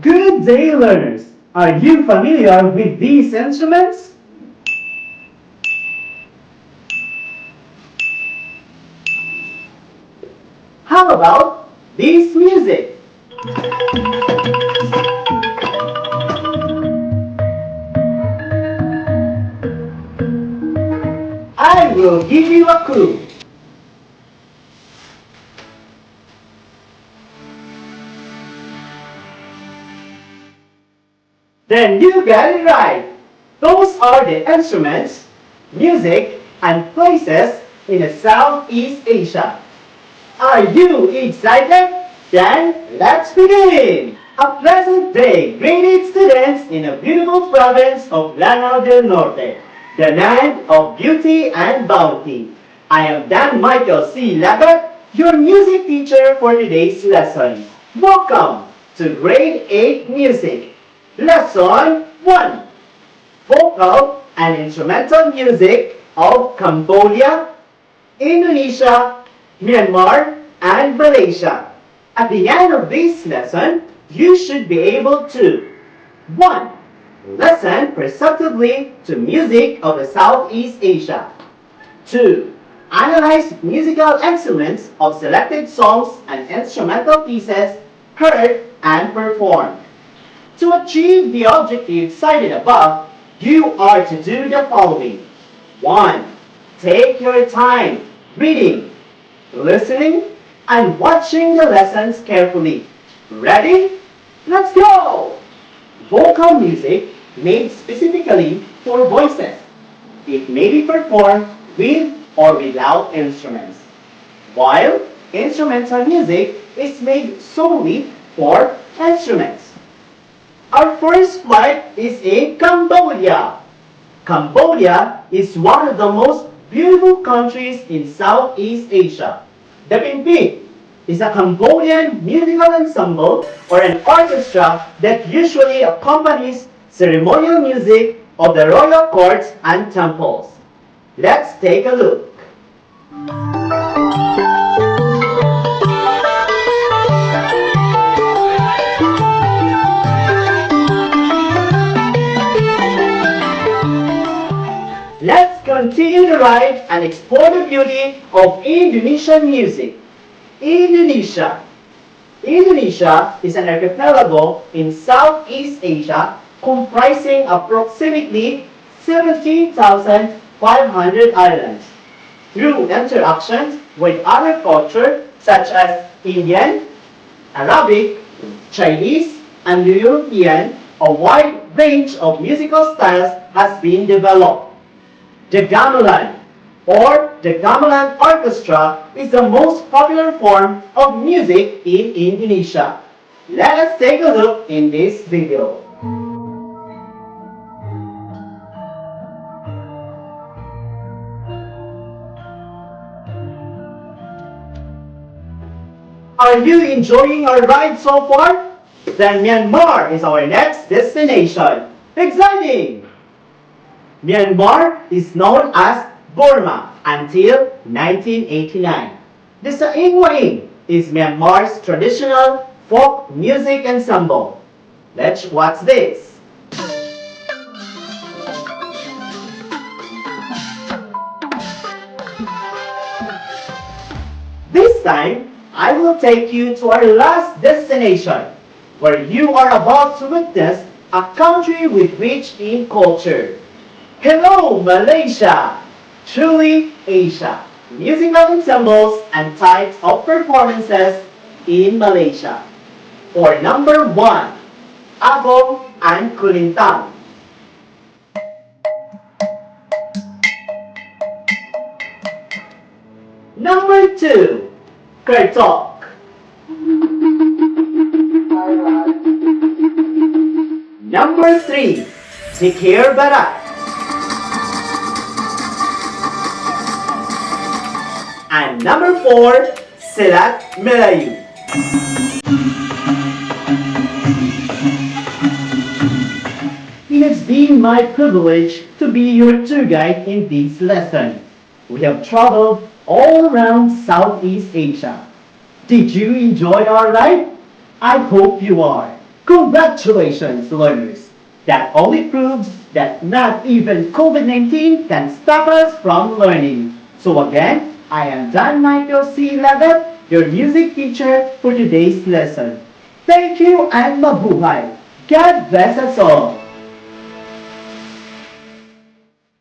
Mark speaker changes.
Speaker 1: Good day, learners! Are you familiar with these instruments? How about this music? I will give you a clue. Then you got it right. Those are the instruments, music, and places in Southeast Asia. Are you excited? Then let's begin! A pleasant day, greeted students in a beautiful province of Lanao del Norte, the land of beauty and bounty. I am Dan Michael C. Lagat, your music teacher for today's lesson. Welcome to Grade 8 Music. Lesson 1. Vocal and instrumental music of Cambodia, Indonesia, Myanmar, and Malaysia. At the end of this lesson, you should be able to 1. Listen perceptively to music of the Southeast Asia. 2. Analyze musical instruments of selected songs and instrumental pieces heard and performed. To achieve the objective cited above, you are to do the following. 1. Take your time reading, listening, and watching the lessons carefully. Ready? Let's go! Vocal music made specifically for voices. It may be performed with or without instruments, while instrumental music is made solely for instruments. Our first flight is in Cambodia. Cambodia is one of the most beautiful countries in Southeast Asia. The Pimpin is a Cambodian musical ensemble or an orchestra that usually accompanies ceremonial music of the royal courts and temples. Let's take a look. Let's continue the ride and explore the beauty of Indonesian music. Indonesia. Indonesia is an archipelago in Southeast Asia comprising approximately 17,500 islands. Through interactions with other cultures such as Indian, Arabic, Chinese, and European, a wide range of musical styles has been developed. The gamelan, or the gamelan orchestra, is the most popular form of music in Indonesia. Let us take a look in this video. Are you enjoying our ride so far? Then Myanmar is our next destination. Exciting! Myanmar is known as Burma until 1989. The Saingwaing is Myanmar's traditional folk music ensemble. Let's watch this. This time, I will take you to our last destination, where you are about to witness a country with rich in culture. Hello, Malaysia! Truly Asia. Musical ensembles and types of performances in Malaysia. For number 1, Agong and Kulintang. Number 2, Kertok. Number 3, Zikir Barat. And number 4, Silat Melayu. It has been my privilege to be your tour guide in this lesson. We have traveled all around Southeast Asia. Did you enjoy our ride? I hope you are. Congratulations, learners! That only proves that not even COVID-19 can stop us from learning. So again, I am John Michael C. Levitt, your music teacher for today's lesson. Thank you and mabuhay! God bless us all!